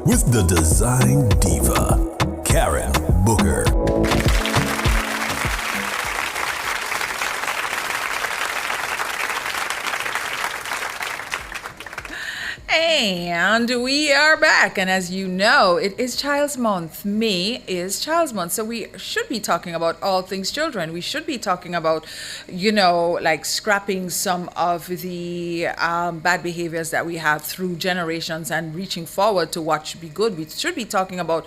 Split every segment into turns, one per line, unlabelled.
with the Design Diva, Karen Booker.
And we are back. And as you know, it is Child's Month. May is Child's Month. So we should be talking about all things children. We should be talking about, like scrapping some of the bad behaviors that we have through generations and reaching forward to what should be good. We should be talking about,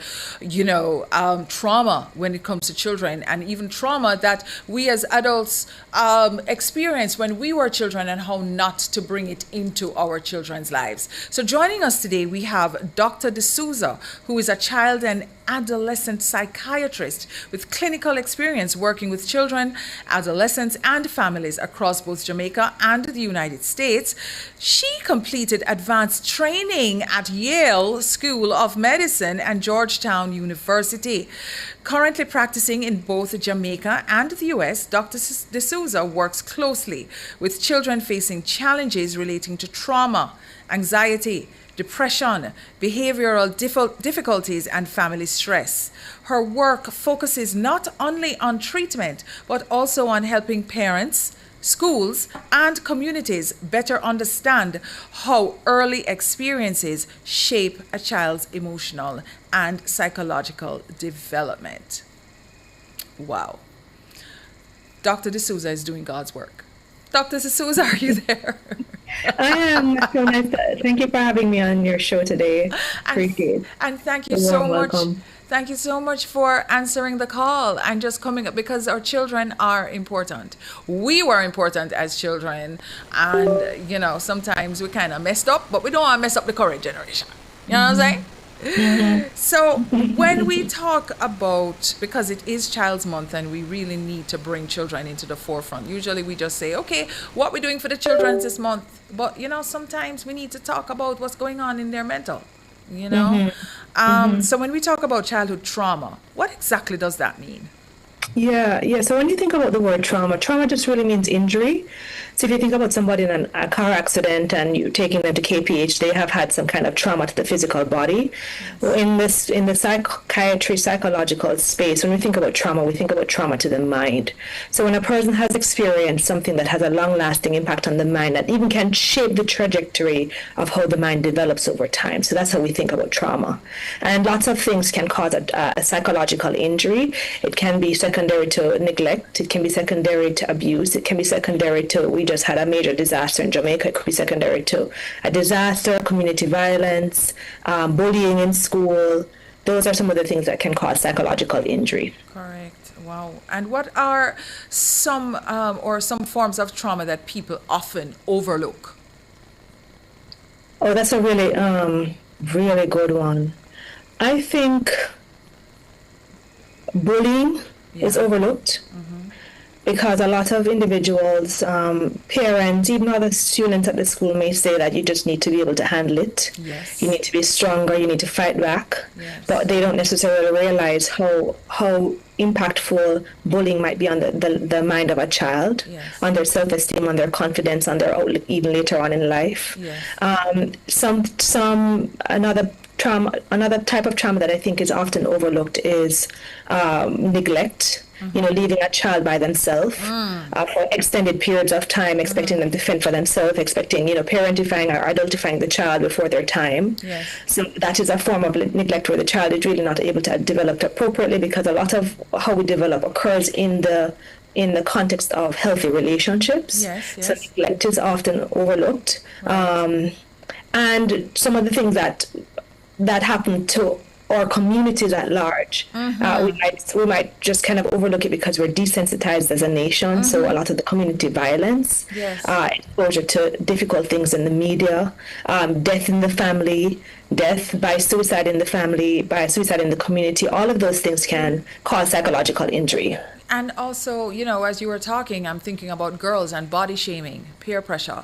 trauma when it comes to children, and even trauma that we as adults experienced when we were children, and how not to bring it into our children's lives. So joining us today, we have Dr. D'Souza, who is a child and adolescent psychiatrist with clinical experience working with children, adolescents, and families across both Jamaica and the United States. She completed advanced training at Yale School of Medicine and Georgetown University. Currently practicing in both Jamaica and the US, Dr. D'Souza works closely with children facing challenges relating to trauma, anxiety, depression, behavioral difficulties, and family stress. Her work focuses not only on treatment, but also on helping parents, schools, and communities better understand how early experiences shape a child's emotional and psychological development. Wow. Dr. D'Souza is doing God's work. Dr. D'Souza, are you there?
I am. So nice. Thank you for having me on your show today. Appreciate it.
And thank you so much. Thank you so much for answering the call and just coming up, because our children are important. We were important as children, and sometimes we kind of messed up, but we don't want to mess up the current generation. You know what I'm saying? Mm-hmm. So when we talk about, because it is Child's Month and we really need to bring children into the forefront, usually we just say, okay, what we're doing for the children this month, but sometimes we need to talk about what's going on in their mental, So when we talk about childhood trauma, what exactly does that mean?
Yeah. So when you think about the word trauma just really means injury. So if you think about somebody in a car accident and you taking them to KPH, they have had some kind of trauma to the physical body. Well, in the psychiatry, psychological space, when we think about trauma, we think about trauma to the mind. So when a person has experienced something that has a long-lasting impact on the mind, that even can shape the trajectory of how the mind develops over time. So that's how we think about trauma. And lots of things can cause a psychological injury. It can be secondary to neglect. It can be secondary to abuse. It can be secondary to, we just had a major disaster in Jamaica. It could be secondary to a disaster, community violence, bullying in school. Those are some of the things that can cause psychological injury.
Correct. Wow. And what are some forms of trauma that people often overlook?
Oh, that's a really, really good one. I think bullying is overlooked. Mm-hmm. Because a lot of individuals, parents, even other students at the school may say that you just need to be able to handle it.
Yes.
You need to be stronger, you need to fight back.
Yes.
But they don't necessarily realize how impactful bullying might be on the mind of a child,
yes.
on their self-esteem, on their confidence, on their outlook, even later on in life.
Yes.
Another type of trauma that I think is often overlooked is neglect. Mm-hmm. Leaving a child by themselves for extended periods of time, expecting them to fend for themselves, expecting, parentifying or adultifying the child before their time.
Yes.
So that is a form of neglect where the child is really not able to develop appropriately, because a lot of how we develop occurs in the context of healthy relationships.
Yes.
So neglect is often overlooked.
Right.
And some of the things that happen to or communities at large, we might just kind of overlook it because we're desensitized as a nation. Mm-hmm. So a lot of the community violence,
yes.
Exposure to difficult things in the media, death in the family, death by suicide in the family, by suicide in the community, all of those things can cause psychological injury.
And also, as you were talking, I'm thinking about girls and body shaming, peer pressure.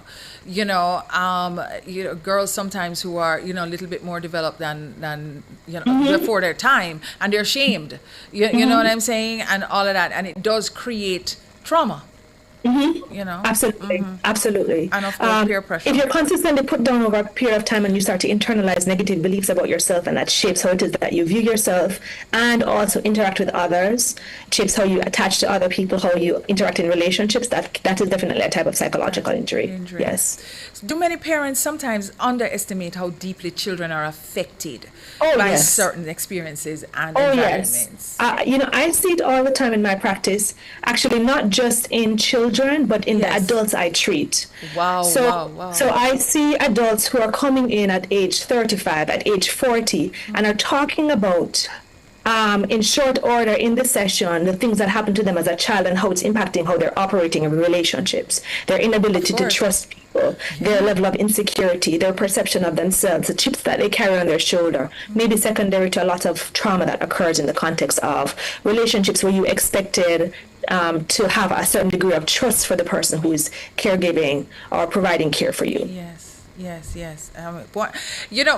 Girls sometimes who are, a little bit more developed than before their time, and they're shamed. You know what I'm saying? And all of that. And it does create trauma. you know.
Absolutely, absolutely.
And of course, peer pressure.
If you're consistently put down over a period of time and you start to internalize negative beliefs about yourself, and that shapes how it is that you view yourself and also interact with others, shapes how you attach to other people, how you interact in relationships, that is definitely a type of psychological injury. Yes.
Do many parents sometimes underestimate how deeply children are affected
Oh,
by
yes.
certain experiences and
Oh, yes.
environments?
I see it all the time in my practice, actually, not just in children, but in the
Yes.
adults I treat.
Wow,
So,
wow.
so I see adults who are coming in at age 35, at age 40, and are talking about, in short order in the session, the things that happened to them as a child and how it's impacting how they're operating in relationships, their inability to
course.
trust people, their level of insecurity, their perception of themselves, the chips that they carry on their shoulder, maybe secondary to a lot of trauma that occurs in the context of relationships where you expected to have a certain degree of trust for the person who is caregiving or providing care for you.
Yes.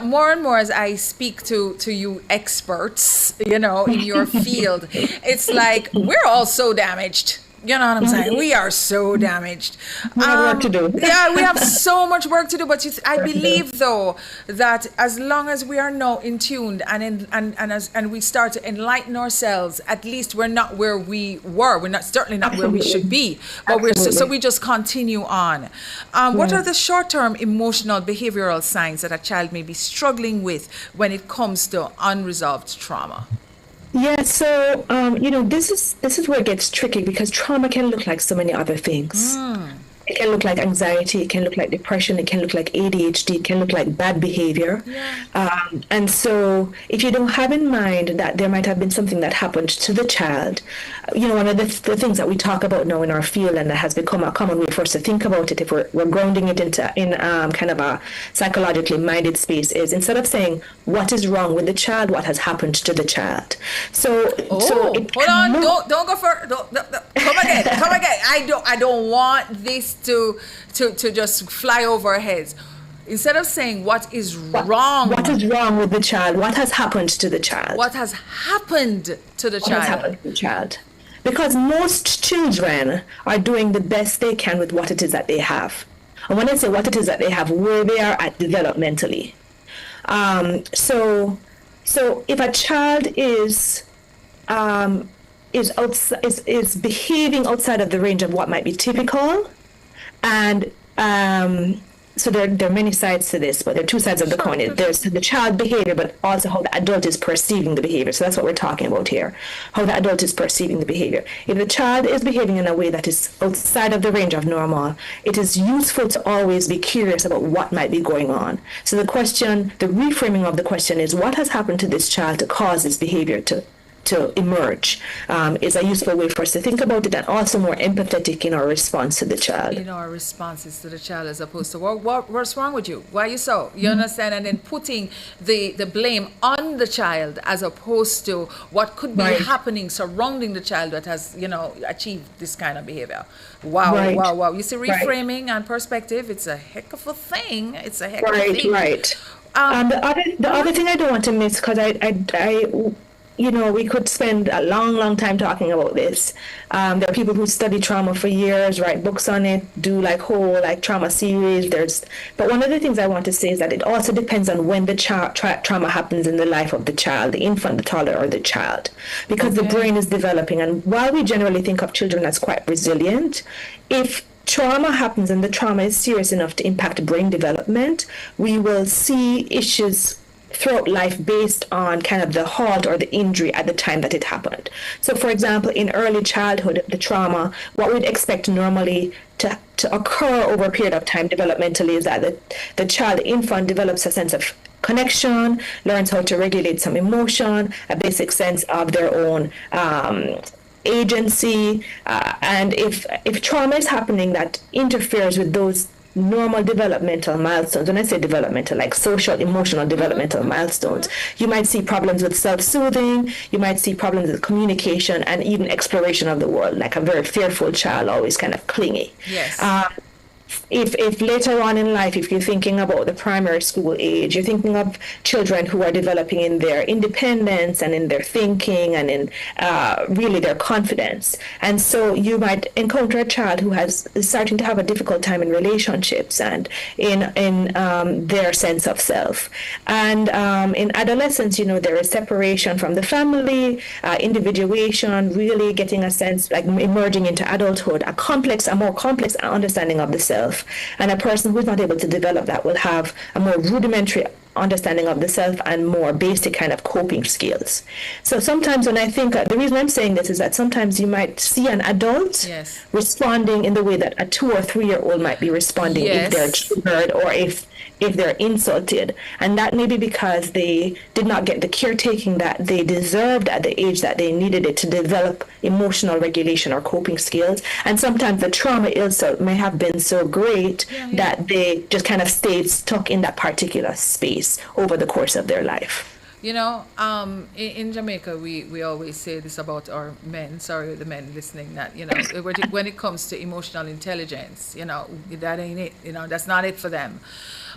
More and more as I speak to you experts, in your field, it's like we're all so damaged. You know what I'm saying? We are so damaged.
We have work to do.
Yeah, we have so much work to do. But I believe, though, that as long as we are now in tuned and we start to enlighten ourselves, at least we're not where we were. We're not certainly not where we should be. But we just continue on. What are the short-term emotional behavioral signs that a child may be struggling with when it comes to unresolved trauma?
Yeah, so this is where it gets tricky, because trauma can look like so many other things. It can look like anxiety, it can look like depression, it can look like ADHD, it can look like bad behavior. And so if you don't have in mind that there might have been something that happened to the child, one of the things that we talk about now in our field, and that has become a common way for us to think about it if we're grounding it in kind of a psychologically minded space, is instead of saying what is wrong with the child, what has happened to the child.
Hold on, don't go for come again. I don't want this to just fly over our heads. Instead of saying what is wrong
with the child, what has happened to the child?
What has happened to the child?
What has happened to the child? Because most children are doing the best they can with what it is that they have. And when I say what it is that they have, where they are at developmentally. So if a child is behaving outside of the range of what might be typical, and so there are many sides to this, but there are two sides of the coin. There's the child behavior, but also how the adult is perceiving the behavior. So that's what we're talking about here, how the adult is perceiving the behavior. If the child is behaving in a way that is outside of the range of normal, it is useful to always be curious about what might be going on. So the reframing of the question is, what has happened to this child to cause this behavior to emerge, is a useful way for us to think about it, and also more empathetic in our response to the child.
In our responses to the child, as opposed to what's wrong with you? Why are you so? You understand? And then putting the blame on the child, as opposed to what could be happening surrounding the child that has achieved this kind of behavior. Wow. You see, reframing and perspective, it's a heck of a thing. It's a heck of a thing.
Right. The other thing I don't want to miss, because I we could spend a long time talking about this. There are people who study trauma for years, write books on it, do whole trauma series. But one of the things I want to say is that it also depends on when the trauma happens in the life of the child, the infant, the toddler, or the child, because the brain is developing. And while we generally think of children as quite resilient, if trauma happens and the trauma is serious enough to impact brain development, we will see issues throughout life based on kind of the halt or the injury at the time that it happened. So, for example, in early childhood, the trauma, what we'd expect normally to occur over a period of time developmentally is that the infant develops a sense of connection, learns how to regulate some emotion, a basic sense of their own agency, and if trauma is happening that interferes with those normal developmental milestones, when I say developmental, like social, emotional developmental milestones, you might see problems with self-soothing, you might see problems with communication, and even exploration of the world, like a very fearful child, always kind of clingy.
Yes.
if later on in life, if you're thinking about the primary school age, you're thinking of children who are developing in their independence and in their thinking and in really their confidence. And so you might encounter a child who is starting to have a difficult time in relationships and in their sense of self. And in adolescence, there is separation from the family, individuation, really getting a sense, like emerging into adulthood, a more complex understanding of the self. And a person who's not able to develop that will have a more rudimentary understanding of the self and more basic kind of coping skills. So sometimes when I think, the reason I'm saying this is that sometimes you might see an adult responding in the way that a 2 or 3 year old might be responding if they're triggered or if they're insulted. And that may be because they did not get the caretaking that they deserved at the age that they needed it to develop emotional regulation or coping skills. And sometimes the trauma itself may have been so great that they just kind of stayed stuck in that particular space over the course of their life.
In Jamaica, we always say this about our men, the men listening, that, when it comes to emotional intelligence, that ain't it, that's not it for them.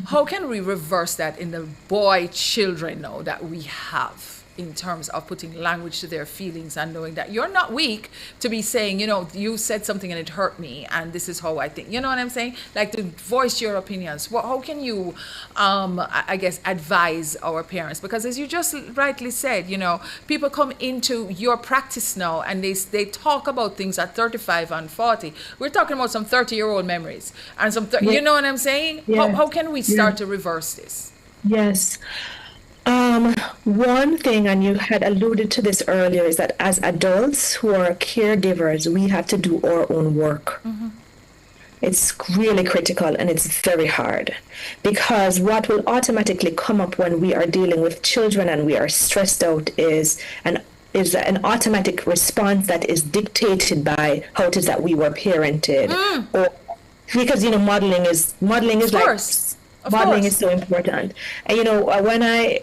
How can we reverse that in the boy children now that we have, in terms of putting language to their feelings and knowing that you're not weak to be saying, you said something and it hurt me and this is how I think, you know what I'm saying? Like, to voice your opinions. How can you, I guess, advise our parents? Because as you just rightly said, people come into your practice now and they talk about things at 35 and 40. We're talking about some 30-year-old memories and some, you know what I'm saying?
Yeah.
How can we start to reverse this?
Yes. One thing, and you had alluded to this earlier, is that as adults who are caregivers, we have to do our own work. Mm-hmm. It's really critical and it's very hard, because what will automatically come up when we are dealing with children and we are stressed out is an automatic response that is dictated by how it is that we were parented. Or because modeling is so important. And I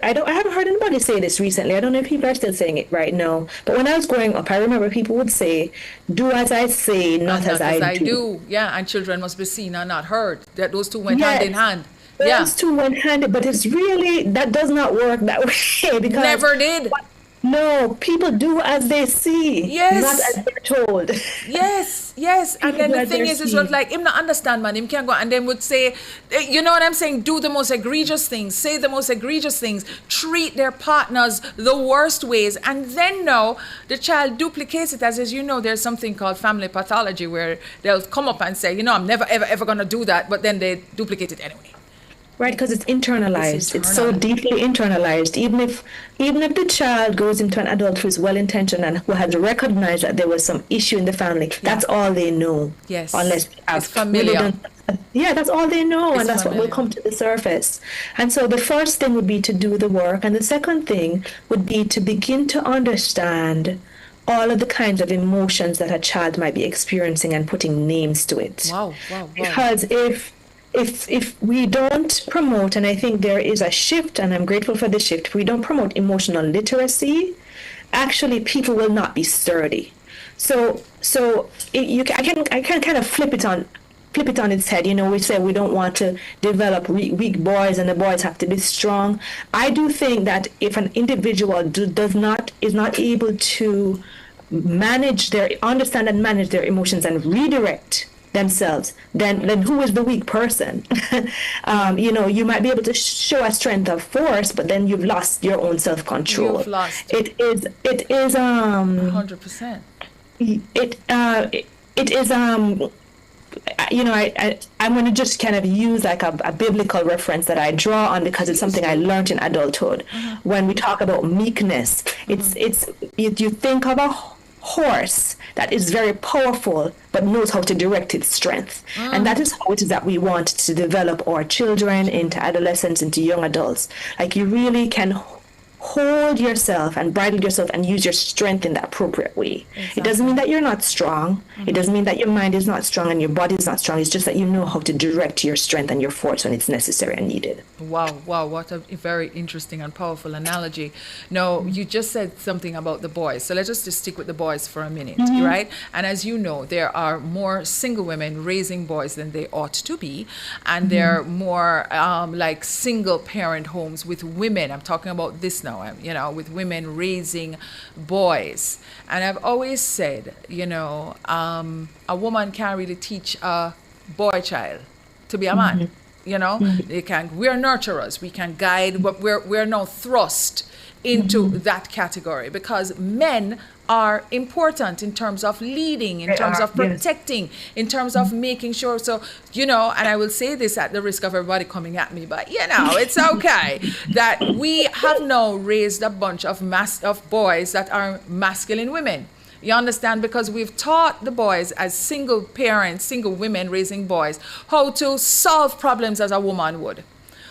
haven't heard anybody say this recently. I don't know if people are still saying it right now. But when I was growing up, I remember people would say, "Do as I say, not as I do."
Yeah, and children must be seen and not heard. That those two went hand in hand.
Those two went hand, but it's really, that does not work that way, because
never did.
No, people do as they see, not as they're told.
Yes. And then the thing is like, him not understand, man. Him can't go. And then would say, you know what I'm saying? Do the most egregious things. Say the most egregious things. Treat their partners the worst ways. And then now the child duplicates it. As you know, there's something called family pathology, where they'll come up and say, I'm never, ever going to do that. But then they duplicate it anyway.
Right, because it's internalized. It's so deeply internalized. Even if the child goes into an adult who is well-intentioned and who has recognized that there was some issue in the family, that's all they know.
Yes.
Unless
it's familiar.
That's all they know, and that's familiar. What will come to the surface. And so the first thing would be to do the work, and the second thing would be to begin to understand all of the kinds of emotions that a child might be experiencing and putting names to it.
Wow.
Because if we don't promote, and I think there is a shift, and I'm grateful for the shift, if we don't promote emotional literacy, actually people will not be sturdy. So I can kind of flip it on its head. We say we don't want to develop weak boys and the boys have to be strong. I do think that if an individual is not able to understand and manage their emotions and redirect themselves, then who is the weak person? You might be able to show a strength of force, but then you've lost your own self-control.
You've lost.
It is
100%.
I'm going to just kind of use like a biblical reference that I draw on, because it's something I learned in adulthood. Mm-hmm. When we talk about meekness, you think of a horse that is very powerful but knows how to direct its strength. And that is how it is that we want to develop our children into adolescents, into young adults. Like, you really can hold yourself and bridle yourself and use your strength in the appropriate way. It doesn't mean that you're not strong. It doesn't mean that your mind is not strong and your body is not strong. It's just that you know how to direct your strength and your force when it's necessary and needed.
Wow, wow, what a very interesting and powerful analogy. Now, you just said something about the boys. So let's just stick with the boys for a minute, right? And as you know, there are more single women raising boys than they ought to be. And there are more like single parent homes with women. I'm talking about this now, with women raising boys. And I've always said, a woman can't really teach a boy child to be a man. They can. We're nurturers. We can guide, but we're now thrust into that category because men are important in terms of leading, in terms of protecting, in terms of making sure. So, and I will say this at the risk of everybody coming at me, but it's okay that we have now raised a bunch of boys that are masculine women. You understand? Because we've taught the boys as single parents, single women raising boys, how to solve problems as a woman would.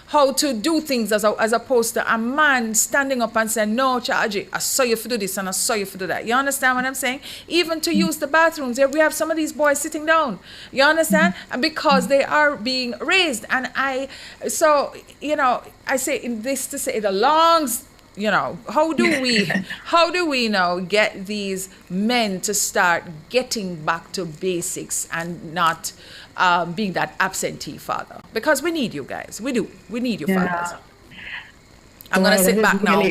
How to do things as opposed to a man standing up and saying, no, Chaji, I saw you for do this and I saw you for do that. You understand what I'm saying? Even to use the bathrooms, we have some of these boys sitting down. You understand? And because they are being raised. And I say this to say it belongs. How do we now get these men to start getting back to basics and not being that absentee father? Because we need you guys. We do. We need you fathers. I'm going to sit back now.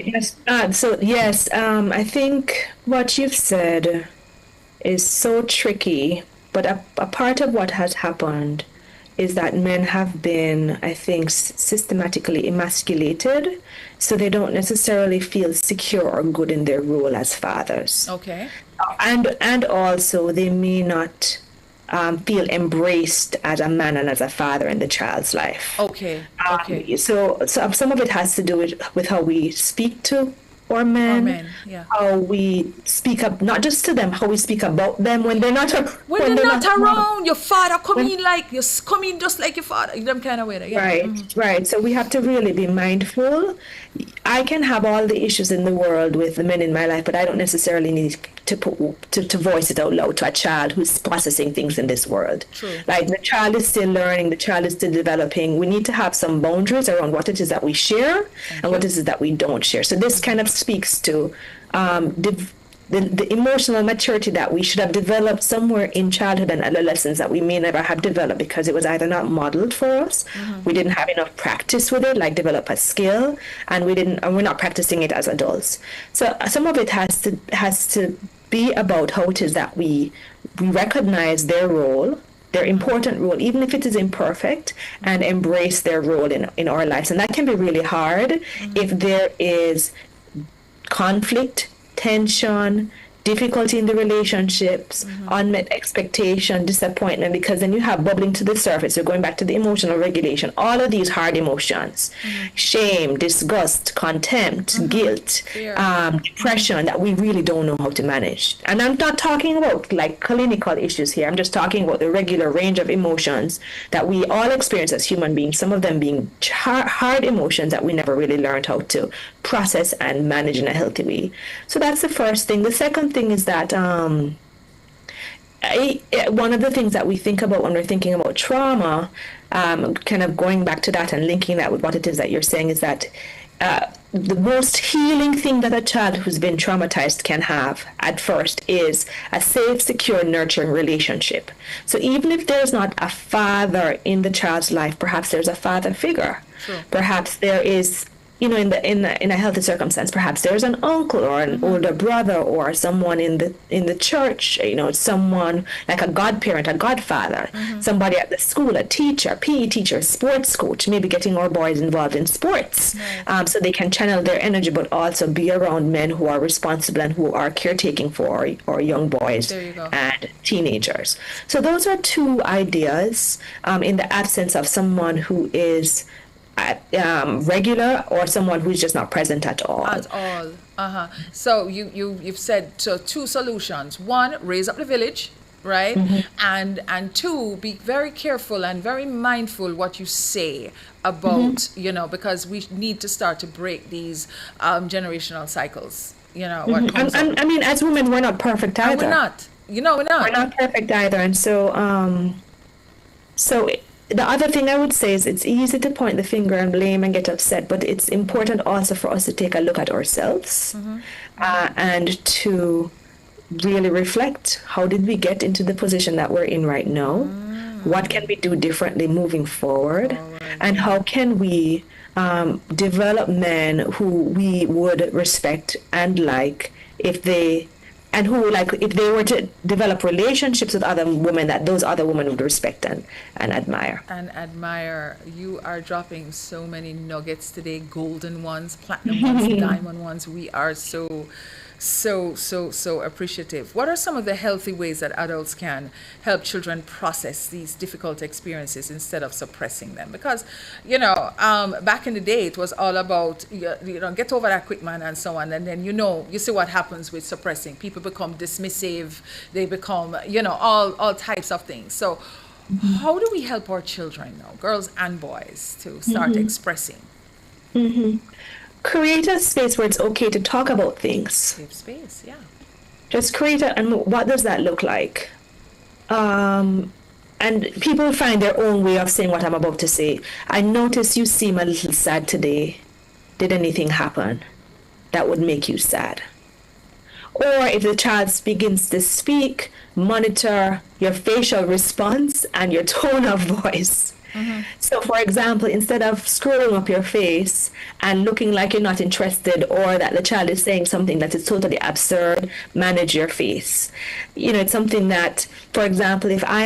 I think what you've said is so tricky, but a part of what has happened is that men have been, I think, systematically emasculated, so they don't necessarily feel secure or good in their role as fathers.
Okay.
And also they may not feel embraced as a man and as a father in the child's life.
Okay.
So some of it has to do with how we speak to our men, how we speak up, not just to them, how we speak about them when they're not
around. Your father come in just like your father, them kind of way. Yeah.
Right. So we have to really be mindful. I can have all the issues in the world with the men in my life, but I don't necessarily need to voice it out loud to a child who's processing things in this world.
True.
Like the child is still learning, the child is still developing. We need to have some boundaries around what it is that we share and what it is that we don't share. So this kind of speaks to the emotional maturity that we should have developed somewhere in childhood and adolescence that we may never have developed because it was either not modeled for us, we didn't have enough practice with it, like develop a skill, and we're not practicing it as adults. So some of it has to be about how it is that we recognize their role, their important role, even if it is imperfect, and embrace their role in our lives. And that can be really hard if there is conflict, tension, difficulty in the relationships, unmet expectation, disappointment, because then you have bubbling to the surface. You're going back to the emotional regulation. All of these hard emotions, shame, disgust, contempt, guilt, depression that we really don't know how to manage. And I'm not talking about like clinical issues here. I'm just talking about the regular range of emotions that we all experience as human beings, some of them being hard emotions that we never really learned how to process and manage in a healthy way. So that's the first thing. The second thing is that one of the things that we think about when we're thinking about trauma, kind of going back to that and linking that with what it is that you're saying, is that the most healing thing that a child who's been traumatized can have at first is a safe, secure, nurturing relationship. So even if there's not a father in the child's life, perhaps there's a father figure.
Sure.
Perhaps there is, in a healthy circumstance, perhaps there's an uncle or an older brother or someone in the church, someone like a godparent, a godfather, somebody at the school, a teacher, PE teacher, sports coach, maybe getting our boys involved in sports, so they can channel their energy, but also be around men who are responsible and who are caretaking for our young boys and teenagers. So those are two ideas in the absence of someone who is regular or someone who's just not present at all.
So you've said two solutions. One, raise up the village. right? And two, be very careful and very mindful what you say about, because we need to start to break these generational cycles, what comes up.
And I mean, as women, we're not perfect
And
either.
we're not. We're not.
We're not perfect either. And so the other thing I would say is it's easy to point the finger and blame and get upset, but it's important also for us to take a look at ourselves and to really reflect. How did we get into the position that we're in right now? What can we do differently moving forward? And how can we develop men who we would respect and like if they were to develop relationships with other women that those other women would respect and admire.
And admire. You are dropping so many nuggets today, golden ones, platinum ones, diamond ones. We are so appreciative. What are some of the healthy ways that adults can help children process these difficult experiences instead of suppressing them? Because, back in the day, it was all about, get over that quick, man, and so on. And then, you see what happens with suppressing. People become dismissive. They become, all types of things. So how do we help our children now, girls and boys, to start expressing?
Create a space where it's okay to talk about things.
Safe space, yeah.
Just create it, and what does that look like? And people find their own way of saying what I'm about to say. I notice you seem a little sad today. Did anything happen that would make you sad? Or if the child begins to speak, monitor your facial response and your tone of voice. So, for example, instead of scrolling up your face and looking like you're not interested or that the child is saying something that is totally absurd, manage your face. It's something that, for example, if I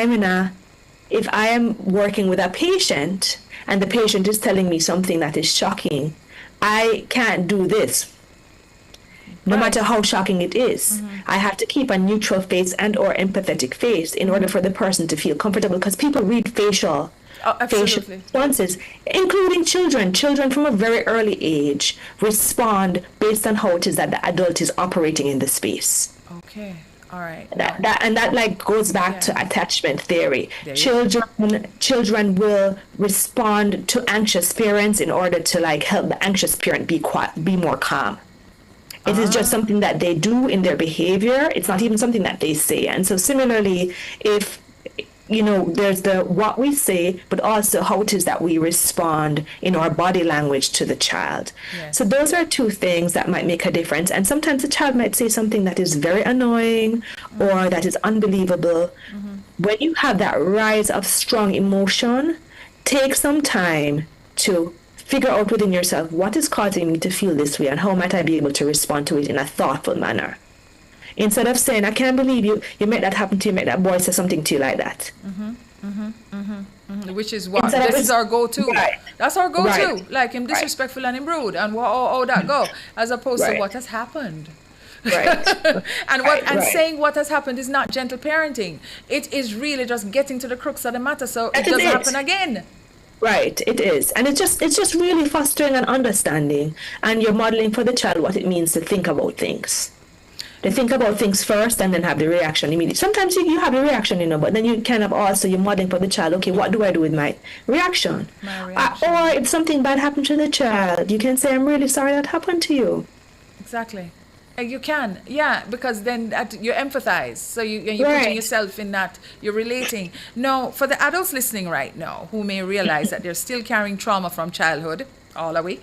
am working with a patient and the patient is telling me something that is shocking, I can't do this. No matter how shocking it is, I have to keep a neutral face and or empathetic face in order for the person to feel comfortable, because people read facial responses, including children. Children from a very early age respond based on how it is that the adult is operating in the space.
Okay, all right.
That goes back to attachment theory. Children will respond to anxious parents in order to help the anxious parent be more calm. It is just something that they do in their behavior. It's not even something that they say. And so similarly, if there's the what we say, but also how it is that we respond in our body language to the child. Yes. So those are two things that might make a difference. And sometimes the child might say something that is very annoying or that is unbelievable. When you have that rise of strong emotion, take some time to figure out within yourself what is causing me to feel this way and how might I be able to respond to it in a thoughtful manner. Instead of saying, I can't believe you made that happen to you, make that boy say something to you like that.
Which is what? This is our go-to. Right. That's our go-to. Right. Like him disrespectful and him rude and how that go. As opposed to what has happened.
Right.
and saying what has happened is not gentle parenting. It is really just getting to the crux of the matter so it doesn't happen again.
Right, it is. And it's just really fostering an understanding, and you're modeling for the child what it means to think about things. They think about things first and then have the reaction immediately. Sometimes you have the reaction, but then you kind of also, you're modeling for the child, okay, what do I do with my reaction? Or if something bad happened to the child, you can say, I'm really sorry that happened to you.
Exactly. You can, because then you empathize. So you're putting yourself in that, you're relating. Now, for the adults listening right now who may realize that they're still carrying trauma from childhood, all are we,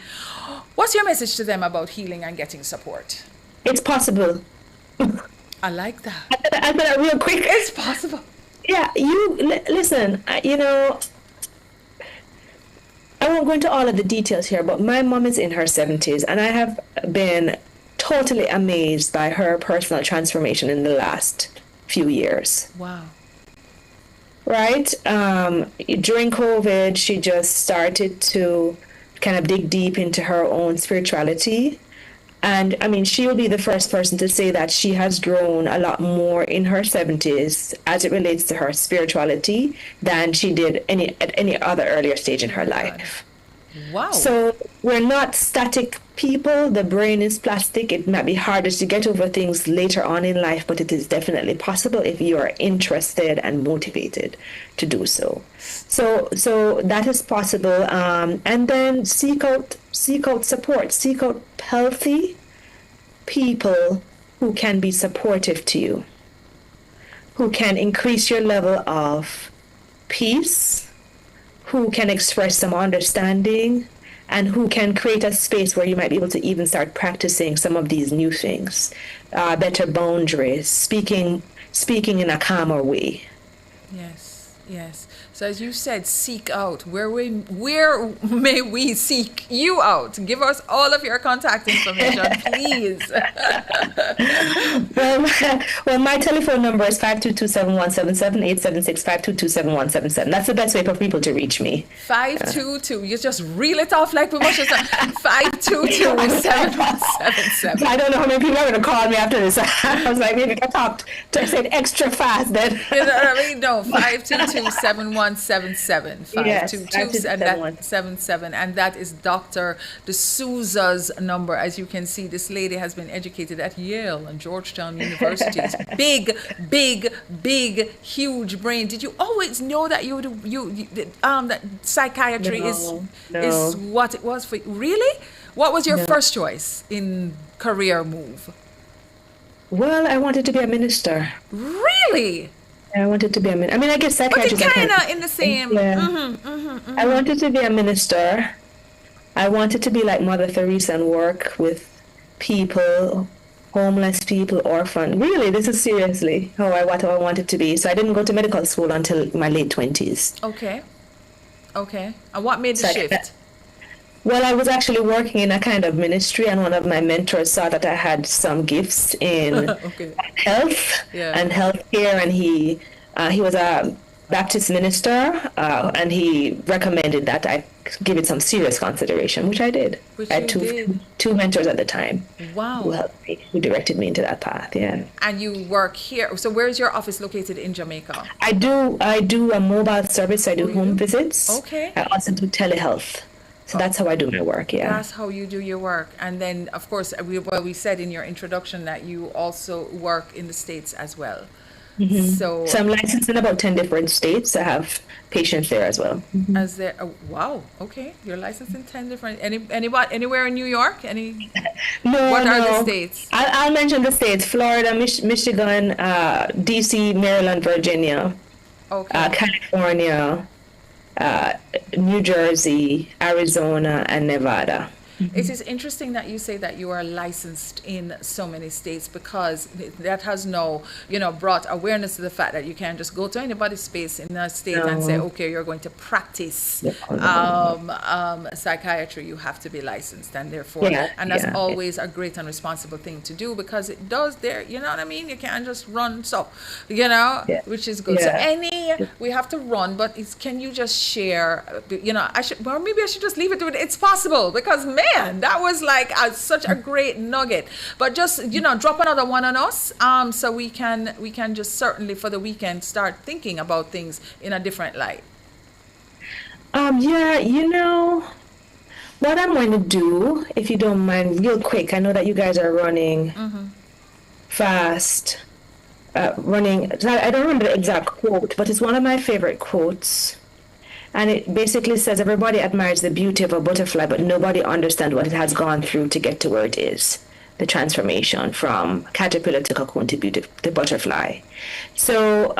what's your message to them about healing and getting support?
It's possible.
I like that.
I said that real quick.
It's possible.
Yeah, listen, I won't go into all of the details here, but my mom is in her 70s, and I have been totally amazed by her personal transformation in the last few years.
Wow.
Right? During COVID, she just started to kind of dig deep into her own spirituality. And I mean, she will be the first person to say that she has grown a lot more in her 70s as it relates to her spirituality than she did at any other earlier stage in her life.
Wow.
So we're not static people. The brain is plastic. It might be harder to get over things later on in life, but it is definitely possible if you are interested and motivated to do so. So that is possible. And then seek out support. Seek out healthy people who can be supportive to you, who can increase your level of peace, who can express some understanding, and who can create a space where you might be able to even start practicing some of these new things, better boundaries, speaking in a calmer way.
Yes. So as you said, seek out. Where may we seek you out? Give us all of your contact information, please.
Well, my telephone number is 522-7177, 876-522-7177. That's the best way for people to reach me.
522. You just reel it off like we must have said. 522-7177.
I don't know how many people are going to call me after this. I was like, maybe I talked to say it extra fast then.
You know what I mean? No, 522-7177. 522-77, and that is Dr. D'Souza's number. As you can see, this lady has been educated at Yale and Georgetown Universities. big, huge brain. Did you always know that that psychiatry is what it was for you? Really? What was your first choice in career move?
Well, I wanted to be a minister.
Really?
I wanted to be a minister. I mean, I guess psychiatry
is kind of in the same.
Yeah. I wanted to be a minister. I wanted to be like Mother Teresa and work with people, homeless people, orphan. Really, this is seriously what I wanted to be. So I didn't go to medical school until my late 20s.
Okay. And what made the shift?
Well, I was actually working in a kind of ministry, and one of my mentors saw that I had some gifts in health and healthcare, and he was a Baptist minister, and he recommended that I give it some serious consideration, which I did. I had two mentors at the time.
Wow.
Who helped me, who directed me into that path, yeah.
And you work here. So where is your office located in Jamaica?
I do a mobile service. I do home visits.
Okay.
I also do telehealth. So that's how I do my work, yeah.
That's how you do your work. And then, of course, we said in your introduction that you also work in the States as well.
Mm-hmm. So I'm licensed in about 10 different states. I have patients there as well. Mm-hmm.
Wow, okay. You're licensed in 10 different, anywhere in New York?
No,
What are the states?
I'll mention the states: Florida, Michigan, DC, Maryland, Virginia, California, New Jersey, Arizona, and Nevada.
Mm-hmm. It is interesting that you say that you are licensed in so many states, because that has brought awareness to the fact that you can't just go to anybody's space in a state and say, okay, you're going to practice psychiatry. You have to be licensed, and therefore, that's always a great and responsible thing to do, because it does you know what I mean? You can't just run, which is good. So we have to run, but can you just share, maybe I should just leave it to it. It's possible, because man, that was like such a great nugget. But just drop another one on us, so we can just certainly for the weekend start thinking about things in a different light.
What I'm going to do, if you don't mind, real quick. I know that you guys are running fast. I don't remember the exact quote, but it's one of my favorite quotes. And it basically says, everybody admires the beauty of a butterfly, but nobody understands what it has gone through to get to where it is. The transformation from caterpillar to cocoon to the butterfly. So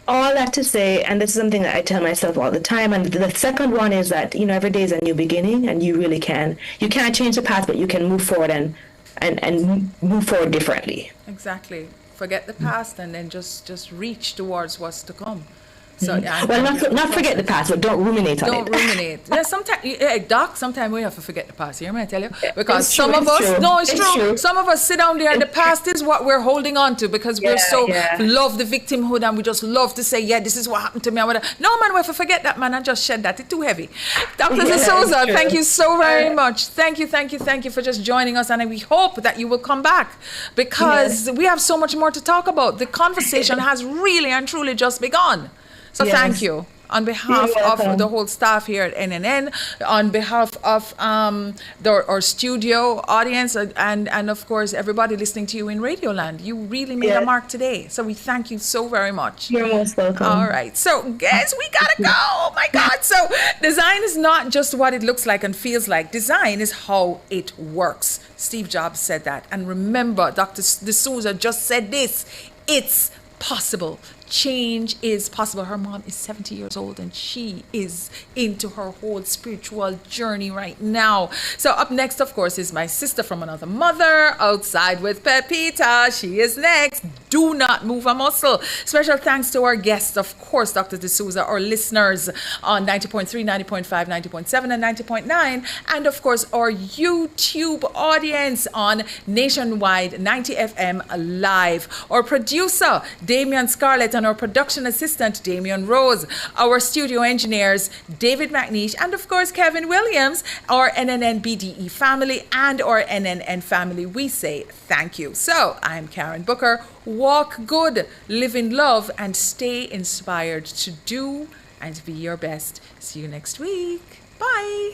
all that to say, and this is something that I tell myself all the time, and the second one is that, every day is a new beginning, and you really can't change the past, but you can move forward and move forward differently.
Exactly. Forget the past and then just reach towards what's to come. So
not forget the past, but don't ruminate on it.
Don't ruminate. Yeah, sometimes we have to forget the past. Hear me, I tell you, because
it's true.
It's true. Some of us sit down there, and the past is what we're holding on to, because we're love the victimhood, and we just love to say, this is what happened to me. No, man, we have to forget that, man. I just shed that. It's too heavy. Dr. D'Souza, thank you so very much. Thank you for just joining us, and we hope that you will come back, because we have so much more to talk about. The conversation has really and truly just begun. So thank you. on behalf
You're
of
welcome.
the whole staff here at NNN, on behalf of our studio audience, and of course everybody listening to you in Radioland. You really made a
Yes,
mark today. So we thank you so very much.
you're most
All
welcome.
right. So, guys, we gotta go. Oh my God. So, design is not just what it looks like and feels like. Design is how it works. Steve Jobs said that. And remember, Dr. D'Souza just said this. It's possible. Change is possible. Her mom is 70 years old and she is into her whole spiritual journey right now. So up next, of course, is my sister from another mother, Outside with Pepita. She is next. Do not move a muscle. Special thanks to our guests, of course, Dr. D'Souza, our listeners on 90.3, 90.5, 90.7, and 90.9. And of course, our YouTube audience on Nationwide 90 FM Live. Our producer, Damian Scarlett, and our production assistant, Damian Rose. Our studio engineers, David McNeish, and of course, Kevin Williams, our NNN BDE family, and our NNN family. We say thank you. So, I'm Karen Booker. Walk good, live in love, and stay inspired to do and be your best. See you next week. Bye.